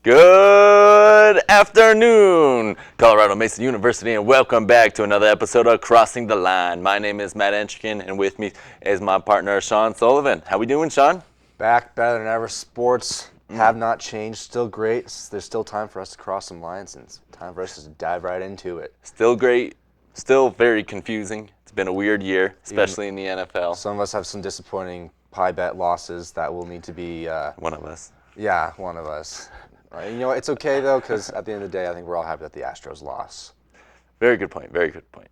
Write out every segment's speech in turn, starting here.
Good afternoon, Colorado Mesa University, and welcome back to another episode of Crossing the Line. My name is Matt Entrikin, and with me is my partner, Sean Sullivan. How we doing, Sean? Back better than ever. Sports have not changed. Still great. There's still time for us to cross some lines, and it's time for us to dive right into it. Still great. Still very confusing. It's been a weird year, especially in the NFL. Some of us have some disappointing pie bet losses that will need to be. One of us. Yeah, one of us. You know, it's okay, though, because at the end of the day, I think we're all happy that the Astros lost. Very good point. Very good point.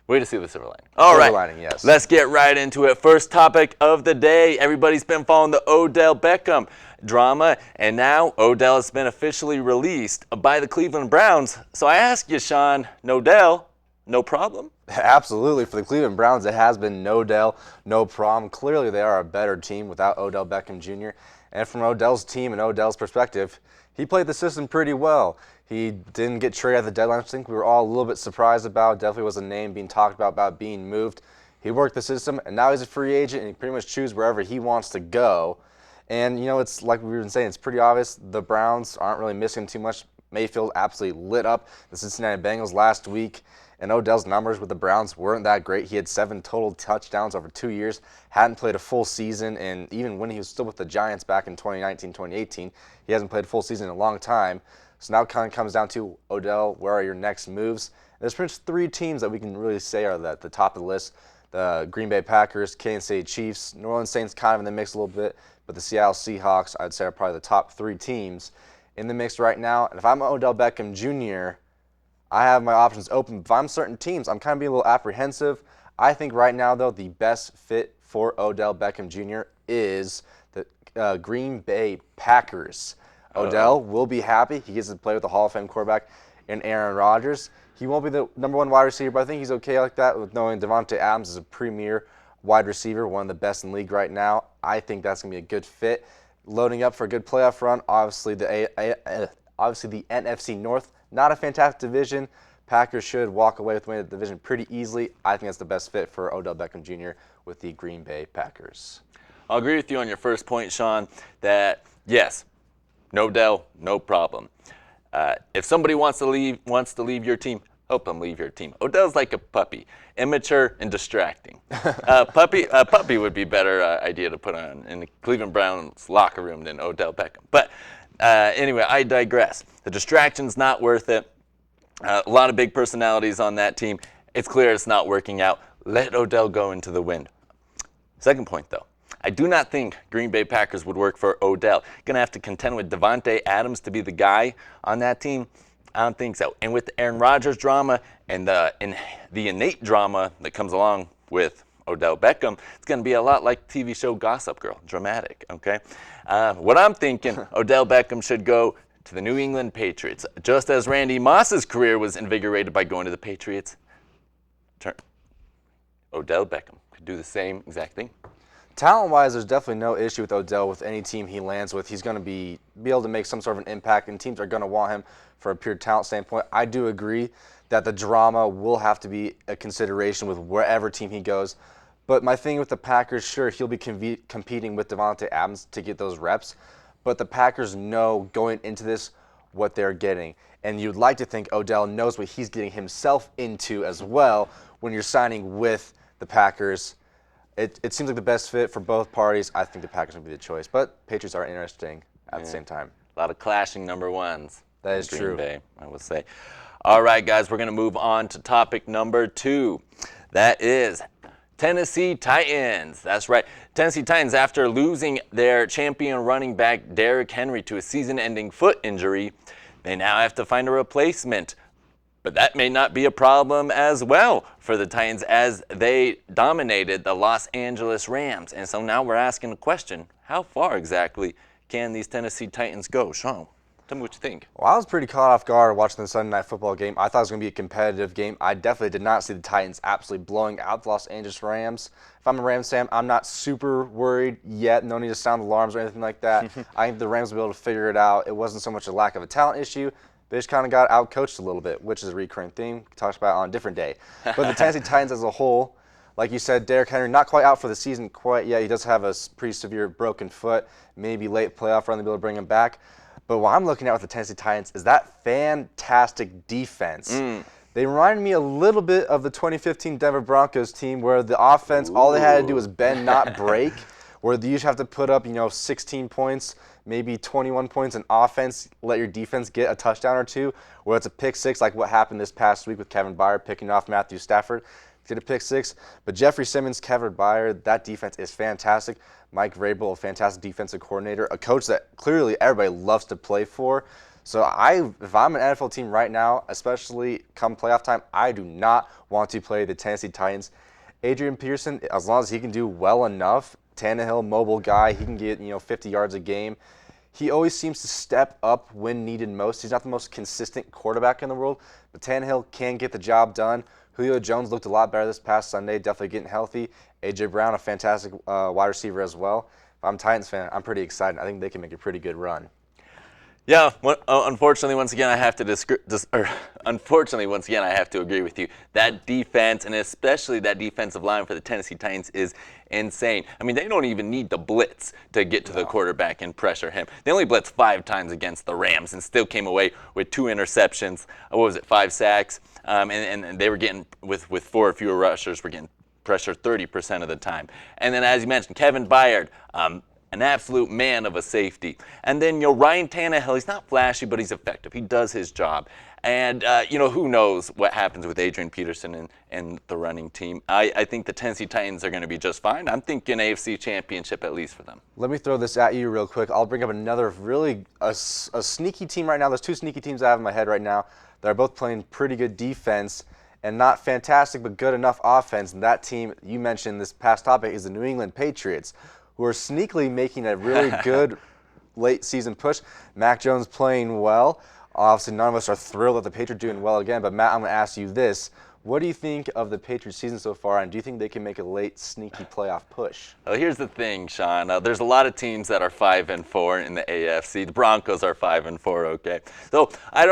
Way to see the silver lining. All right. Silver lining, yes. Let's get right into it. First topic of the day. Everybody's been following the Odell Beckham drama, and now Odell has been officially released by the Cleveland Browns. So I ask you, Sean, Nodell, no problem? Absolutely. For the Cleveland Browns, it has been Nodell, no problem. Clearly, they are a better team without Odell Beckham Jr. And from Odell's team and Odell's perspective, he played the system pretty well. He didn't get traded at the deadline, which I think we were all a little bit surprised about. Definitely was a name being talked about being moved. He worked the system, and now he's a free agent, and he pretty much chooses wherever he wants to go. And, you know, it's like we've been saying, it's pretty obvious the Browns aren't really missing too much. Mayfield absolutely lit up the Cincinnati Bengals last week, and Odell's numbers with the Browns weren't that great. He had 7 total touchdowns over 2 years, hadn't played a full season, and even when he was still with the Giants back in 2019, 2018, he hasn't played a full season in a long time. So now it kind of comes down to, Odell, where are your next moves? There's pretty much 3 teams that we can really say are at the top of the list. The Green Bay Packers, Kansas City Chiefs, New Orleans Saints kind of in the mix a little bit, but the Seattle Seahawks, I'd say, are probably the top 3 teams in the mix right now. And if I'm Odell Beckham Jr., I have my options open. If I'm certain teams, I'm kind of being a little apprehensive. I think right now, though, the best fit for Odell Beckham Jr. is the Green Bay Packers. Odell will be happy. He gets to play with the Hall of Fame quarterback in Aaron Rodgers. He won't be the number 1 wide receiver, but I think he's okay like that with knowing Davante Adams is a premier wide receiver, one of the best in the league right now. I think that's going to be a good fit. Loading up for a good playoff run, obviously the NFC North, not a fantastic division. Packers should walk away with winning the division pretty easily. I think that's the best fit for Odell Beckham Jr. with the Green Bay Packers. I'll agree with you on your first point, Sean, that yes, Nodell, no problem. If somebody wants to leave your team, help them leave your team. Odell's like a puppy, immature and distracting. A puppy would be a better idea to put on in the Cleveland Browns locker room than Odell Beckham. But anyway, I digress. The distraction's not worth it. A lot of big personalities on that team. It's clear it's not working out. Let Odell go into the wind. Second point, though. I do not think Green Bay Packers would work for Odell. Going to have to contend with Davante Adams to be the guy on that team. I don't think so. And with the Aaron Rodgers drama and the innate drama that comes along with Odell Beckham, it's going to be a lot like TV show Gossip Girl, dramatic, okay? What I'm thinking, Odell Beckham should go to the New England Patriots. Just as Randy Moss's career was invigorated by going to the Patriots, Odell Beckham could do the same exact thing. Talent-wise, there's definitely no issue with Odell with any team he lands with. He's going to be able to make some sort of an impact, and teams are going to want him for a pure talent standpoint. I do agree that the drama will have to be a consideration with wherever team he goes. But my thing with the Packers, sure, he'll be competing with Davante Adams to get those reps. But the Packers know going into this what they're getting. And you'd like to think Odell knows what he's getting himself into as well when you're signing with the Packers. It seems like the best fit for both parties. I think the Packers would be the choice. But Patriots are interesting at the same time. A lot of clashing number 1s. That is Green true. Bay, I would say. All right, guys, we're going to move on to topic number 2. That is Tennessee Titans. That's right. Tennessee Titans, after losing their champion running back Derrick Henry to a season-ending foot injury, they now have to find a replacement. But that may not be a problem as well for the Titans as they dominated the Los Angeles Rams. And so now we're asking the question, how far exactly can these Tennessee Titans go? Sean, tell me what you think. Well, I was pretty caught off guard watching the Sunday Night Football game. I thought it was going to be a competitive game. I definitely did not see the Titans absolutely blowing out the Los Angeles Rams. If I'm a Rams fan, I'm not super worried yet. No need to sound alarms or anything like that. I think the Rams will be able to figure it out. It wasn't so much a lack of a talent issue. They just kind of got out-coached a little bit, which is a recurring theme. We talked about it on a different day. But the Tennessee Titans as a whole, like you said, Derrick Henry, not quite out for the season quite yet. He does have a pretty severe broken foot. Maybe late playoff run, they'll be able to bring him back. But what I'm looking at with the Tennessee Titans is that fantastic defense. They reminded me a little bit of the 2015 Denver Broncos team where the offense, all they had to do was bend, not break, where you usually have to put up, 16 points, maybe 21 points in offense, let your defense get a touchdown or two, where it's a pick six like what happened this past week with Kevin Byard picking off Matthew Stafford. Did a pick six. But Jeffrey Simmons, Kevin Byard, that defense is fantastic. Mike Vrabel, a fantastic defensive coordinator, a coach that clearly everybody loves to play for. So if I'm an NFL team right now, especially come playoff time, I do not want to play the Tennessee Titans. Adrian Peterson, as long as he can do well enough, Tannehill, mobile guy, he can get 50 yards a game. He always seems to step up when needed most. He's not the most consistent quarterback in the world, but Tannehill can get the job done. Julio Jones looked a lot better this past Sunday, definitely getting healthy. A.J. Brown, a fantastic wide receiver as well. If I'm a Titans fan, I'm pretty excited. I think they can make a pretty good run. Yeah, unfortunately, once again, I have to agree with you. That defense, and especially that defensive line for the Tennessee Titans, is insane. I mean, they don't even need the blitz to get to the quarterback and pressure him. They only blitzed 5 times against the Rams and still came away with 2 interceptions. 5 sacks? And they were getting, with 4 or fewer rushers, were getting pressure 30% of the time. And then, as you mentioned, Kevin Byard, an absolute man of a safety. And then, Ryan Tannehill, he's not flashy, but he's effective. He does his job. And, who knows what happens with Adrian Peterson and the running team. I think the Tennessee Titans are going to be just fine. I'm thinking AFC Championship at least for them. Let me throw this at you real quick. I'll bring up another really a sneaky team right now. There's 2 sneaky teams I have in my head right now that are both playing pretty good defense and not fantastic but good enough offense. And that team you mentioned this past topic is the New England Patriots, who are sneakily making a really good late season push. Mac Jones playing well. Obviously, none of us are thrilled that the Patriots are doing well again, but Matt, I'm going to ask you this. What do you think of the Patriots season so far, and do you think they can make a late sneaky playoff push? Well, here's the thing, Sean. There's a lot of teams that are 5-4 in the AFC. The Broncos are 5-4, okay? So I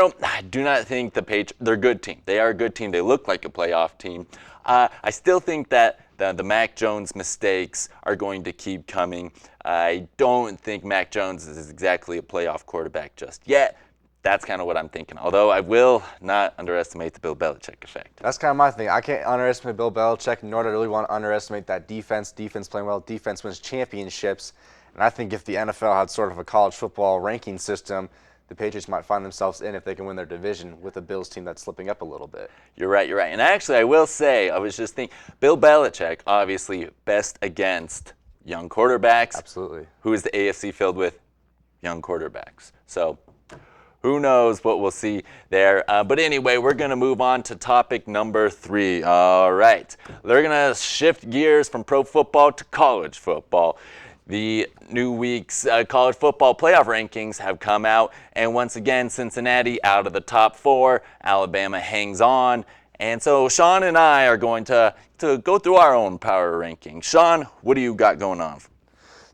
do not think the Patriots, they're a good team. They are a good team. They look like a playoff team. I still think that the Mac Jones mistakes are going to keep coming. I don't think Mac Jones is exactly a playoff quarterback just yet. That's kind of what I'm thinking. Although I will not underestimate the Bill Belichick effect. That's kind of my thing. I can't underestimate Bill Belichick, nor do I really want to underestimate that defense. Defense playing well. Defense wins championships. And I think if the NFL had sort of a college football ranking system, the Patriots might find themselves in if they can win their division with a Bills team that's slipping up a little bit. You're right. And actually, I will say, I was just thinking, Bill Belichick, obviously best against young quarterbacks. Absolutely. Who is the AFC filled with? Young quarterbacks. So who knows what we'll see there. But anyway, we're going to move on to topic number 3. All right. They're going to shift gears from pro football to college football. The new week's college football playoff rankings have come out, and once again, Cincinnati out of the top 4. Alabama hangs on. And so Sean and I are going to go through our own power rankings. Sean, what do you got going on?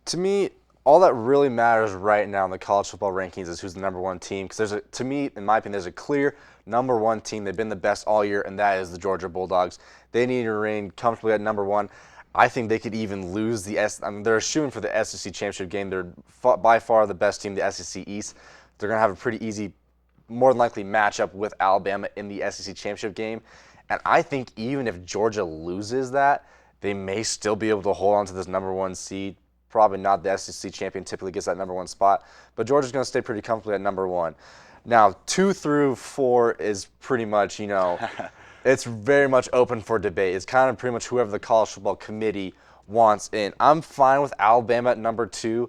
To me, all that really matters right now in the college football rankings is who's the number 1 team. Because to me, in my opinion, there's a clear number 1 team. They've been the best all year, and that is the Georgia Bulldogs. They need to remain comfortably at number 1. I think they could even lose they're shooing for the SEC championship game. They're by far the best team, the SEC East. They're going to have a pretty easy, more than likely matchup with Alabama in the SEC championship game. And I think even if Georgia loses that, they may still be able to hold on to this number 1 seed. Probably not the SEC champion typically gets that number 1 spot, but Georgia's going to stay pretty comfortably at number 1. Now, 2 through 4 is pretty much, it's very much open for debate. It's kind of pretty much whoever the college football committee wants in. I'm fine with Alabama at number 2.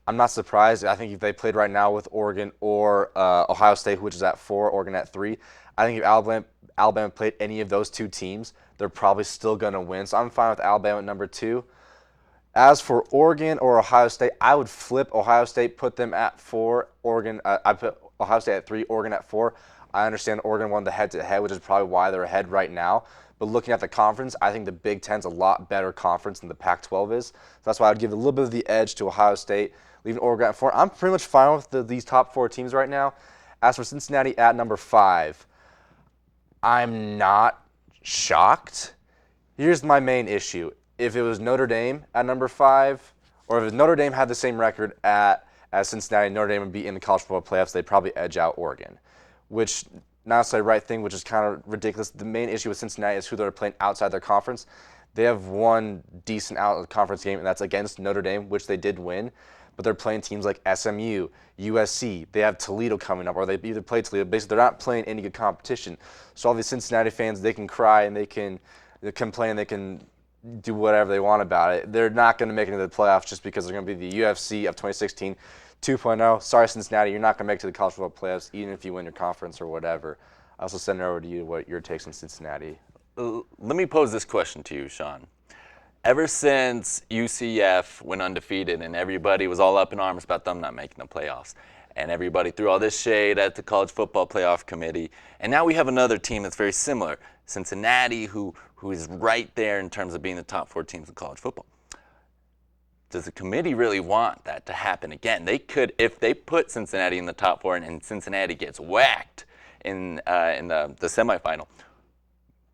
I'm not surprised. I think if they played right now with Oregon or Ohio State, which is at 4, Oregon at 3, I think if Alabama played any of those 2 teams, they're probably still going to win. So I'm fine with Alabama at number 2. As for Oregon or Ohio State, I would flip Ohio State, put them at 4. I put Ohio State at 3, Oregon at 4. I understand Oregon won the head-to-head, which is probably why they're ahead right now. But looking at the conference, I think the Big Ten's a lot better conference than the Pac-12 is. So that's why I would give a little bit of the edge to Ohio State, leaving Oregon at 4. I'm pretty much fine with these top 4 teams right now. As for Cincinnati at number 5, I'm not shocked. Here's my main issue. If it was Notre Dame at number 5, or if Notre Dame had the same record at as Cincinnati and Notre Dame would be in the college football playoffs, they'd probably edge out Oregon, which not necessarily the right thing, which is kind of ridiculous. The main issue with Cincinnati is who they're playing outside their conference. They have one decent out-of-conference game, and that's against Notre Dame, which they did win. But they're playing teams like SMU, USC. They have Toledo coming up, or they either play Toledo. Basically, they're not playing any good competition. So all these Cincinnati fans, they can cry and they can complain, they can do whatever they want about it. They're not going to make it into the playoffs just because they're going to be the UFC of 2016 2.0. Sorry, Cincinnati, you're not going to make it to the college football playoffs, even if you win your conference or whatever. I also send it over to you what your takes on Cincinnati. Let me pose this question to you, Sean. Ever since UCF went undefeated and everybody was all up in arms about them not making the playoffs, and everybody threw all this shade at the College Football Playoff Committee, and now we have another team that's very similar, Cincinnati, who is right there in terms of being the top 4 teams in college football. Does the committee really want that to happen again? They could, if they put Cincinnati in the top 4 and Cincinnati gets whacked in the semifinal,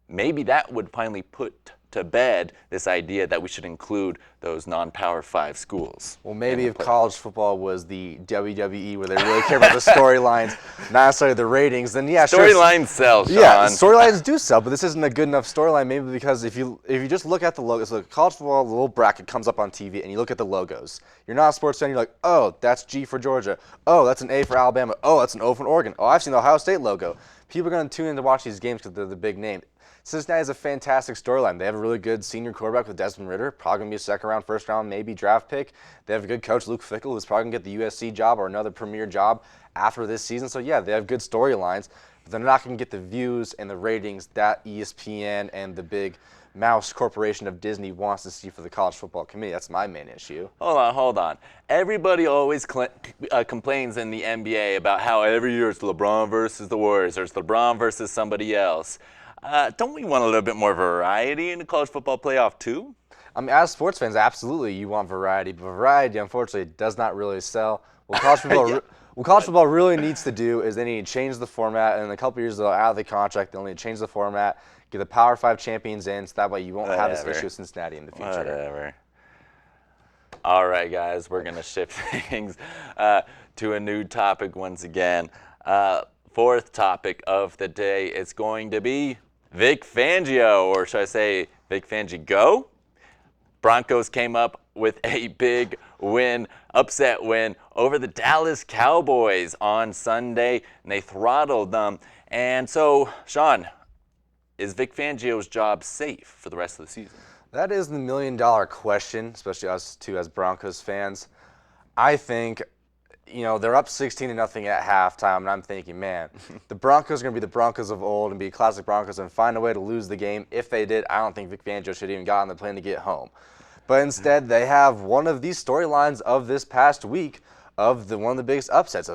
maybe that would finally put to bed this idea that we should include those non-Power 5 schools. Well, maybe if college football was the WWE where they really care about the storylines, not necessarily the ratings, then yeah, sure. Storylines sell, Sean. Yeah, storylines do sell, but this isn't a good enough storyline. Maybe because if you just look at the logos, so college football, the little bracket comes up on TV, and you look at the logos. You're not a sports fan. You're like, oh, that's G for Georgia. Oh, that's an A for Alabama. Oh, that's an O for Oregon. Oh, I've seen the Ohio State logo. People are going to tune in to watch these games because they're the big name. Cincinnati has a fantastic storyline. They have a really good senior quarterback with Desmond Ridder, probably going to be a second-round, first-round, maybe draft pick. They have a good coach, Luke Fickell, who's probably going to get the USC job or another premier job after this season. So, yeah, they have good storylines, but they're not going to get the views and the ratings that ESPN and the big mouse corporation of Disney wants to see for the College Football Committee. That's my main issue. Hold on. Everybody always complains in the NBA about how every year it's LeBron versus the Warriors or it's LeBron versus somebody else. Don't we want a little bit more variety in the college football playoff too? I mean, as sports fans, absolutely you want variety, but variety, unfortunately, does not really sell. What college football really needs to do is they need to change the format, and in a couple years they'll out of the contract. They'll need to change the format, get the Power 5 champions in, so that way you won't have this issue with Cincinnati in the future. Whatever. All right, guys, we're going to shift things to a new topic once again. Fourth topic of the day is going to be Vic Fangio, or should I say Vic Fangio? Broncos came up with a big win, upset win over the Dallas Cowboys on Sunday, and they throttled them. And so, Sean, is Vic Fangio's job safe for the rest of the season? That is the million-dollar question, especially us two as Broncos fans. I think, they're up 16-0 at halftime, and I'm thinking, man, the Broncos are going to be the Broncos of old and be classic Broncos and find a way to lose the game. If they did, I don't think Vic Fangio should even got on the plane to get home. But instead, they have one of these storylines of this past week of one of the biggest upsets.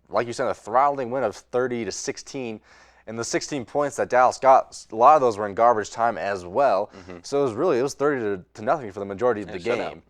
Like you said, a throttling win of 30-16. And the 16 points that Dallas got, a lot of those were in garbage time as well. So it was 30-0 for the majority of the game.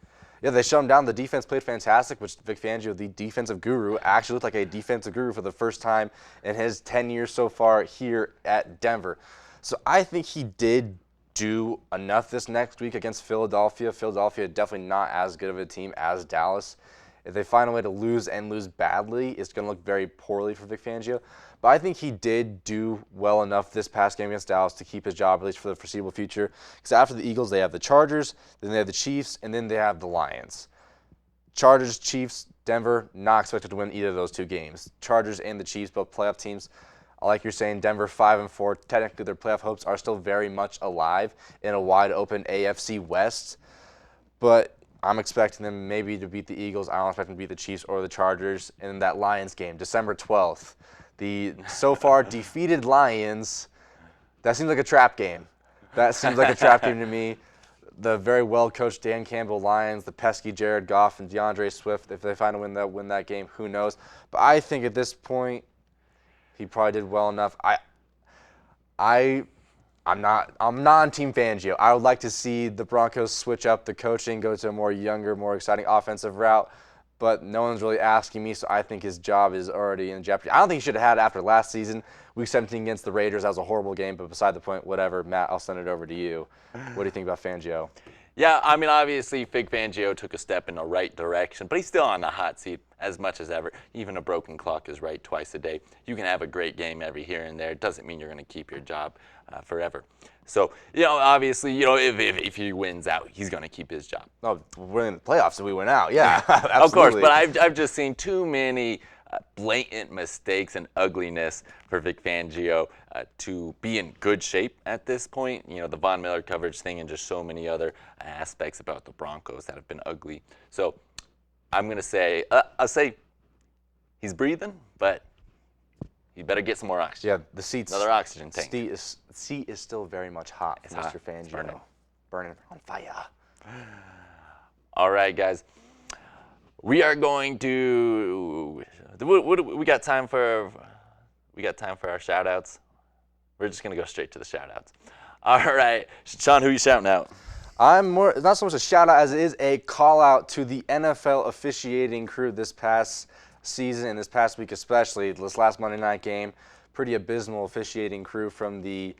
Yeah, they shut them down. The defense played fantastic, which Vic Fangio, the defensive guru, actually looked like a defensive guru for the first time in his 10 years so far here at Denver. So I think he did do enough this next week against Philadelphia. Philadelphia definitely not as good of a team as Dallas. If they find a way to lose and lose badly, it's going to look very poorly for Vic Fangio. But I think he did do well enough this past game against Dallas to keep his job, at least for the foreseeable future. Because after the Eagles, they have the Chargers, then they have the Chiefs, and then they have the Lions. Chargers, Chiefs, Denver, not expected to win either of those two games. Chargers and the Chiefs, both playoff teams. Like you're saying, Denver 5-4. Technically, their playoff hopes are still very much alive in a wide-open AFC West. But I'm expecting them maybe to beat the Eagles. I don't expect them to beat the Chiefs or the Chargers in that Lions game, December 12th. The so far defeated Lions, that seems like a trap game. That seems like a trap game to me. The very well-coached Dan Campbell Lions, the pesky Jared Goff and DeAndre Swift, if they find a win that game, who knows. But I think at this point, he probably did well enough. I'm not on Team Fangio. I would like to see the Broncos switch up the coaching, go to a more younger, more exciting offensive route. But no one's really asking me, so I think his job is already in jeopardy. I don't think he should have had it after last season. Week 17 against the Raiders, that was a horrible game, but beside the point, whatever. Matt, I'll send it over to you. What do you think about Fangio? Yeah, I mean, obviously, Vic Fangio took a step in the right direction, but he's still on the hot seat as much as ever. Even a broken clock is right twice a day. You can have a great game every here and there. It doesn't mean you're going to keep your job forever. So, obviously, if he wins out, he's going to keep his job. No, we're in the playoffs and we went out. Yeah, Of course, absolutely. but I've just seen too many blatant mistakes and ugliness for Vic Fangio to be in good shape at this point. The Von Miller coverage thing and just so many other aspects about the Broncos that have been ugly. So I'm going to say, I'll say he's breathing, but he better get some more oxygen. Yeah, the seat's Another oxygen tank. Seat is still very much hot, It's Mr. hot. Fangio. It's burning. Burning on fire. All right, guys. We are going to. We got time for. We got time for our shout outs. We're just gonna go straight to the shout outs. All right, Sean, who you shouting out? I'm not so much a shout out as it is a call out to the NFL officiating crew this past season and this past week especially. This last Monday night game, pretty abysmal officiating crew from the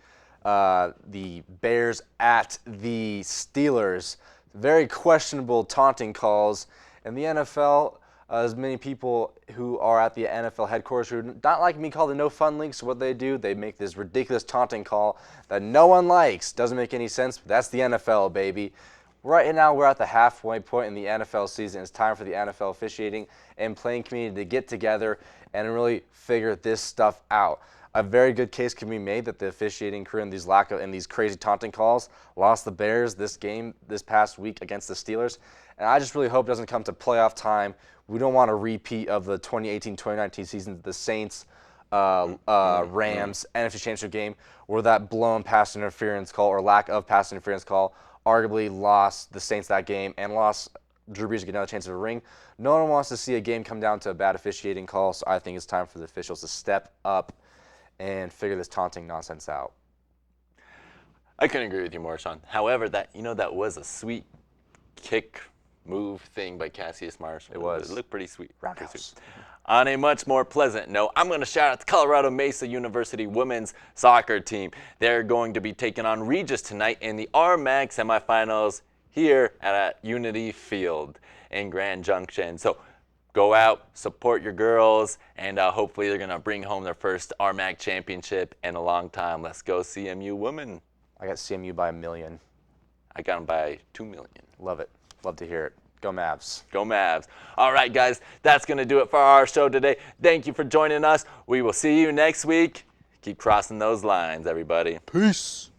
Bears at the Steelers. Very questionable taunting calls. And the NFL, as many people who are at the NFL headquarters who do not like me call the no fun league, so what they do, they make this ridiculous taunting call that no one likes. Doesn't make any sense, but that's the NFL, baby. Right now, we're at the halfway point in the NFL season. It's time for the NFL officiating and playing community to get together and really figure this stuff out. A very good case can be made that the officiating crew and these crazy taunting calls lost the Bears this game this past week against the Steelers. And I just really hope it doesn't come to playoff time. We don't want a repeat of the 2018-2019 season, the Saints, Rams, NFC Championship game, where that blown pass interference call or lack of pass interference call arguably lost the Saints that game and lost Drew Brees to get another chance of a ring. No one wants to see a game come down to a bad officiating call, so I think it's time for the officials to step up and figure this taunting nonsense out. I couldn't agree with you more, Sean. However, that was a sweet kick move thing by Cassius Marshall. It was. It looked pretty sweet. Roundhouse. Pretty sweet. On a much more pleasant note, I'm going to shout out the Colorado Mesa University women's soccer team. They're going to be taking on Regis tonight in the RMAC semifinals here at Unity Field in Grand Junction. So go out, support your girls, and hopefully they're going to bring home their first RMAC championship in a long time. Let's go CMU women. I got CMU by 1 million. I got them by 2 million. Love it. Love to hear it. Go Mavs. Go Mavs. All right, guys, that's going to do it for our show today. Thank you for joining us. We will see you next week. Keep crossing those lines, everybody. Peace.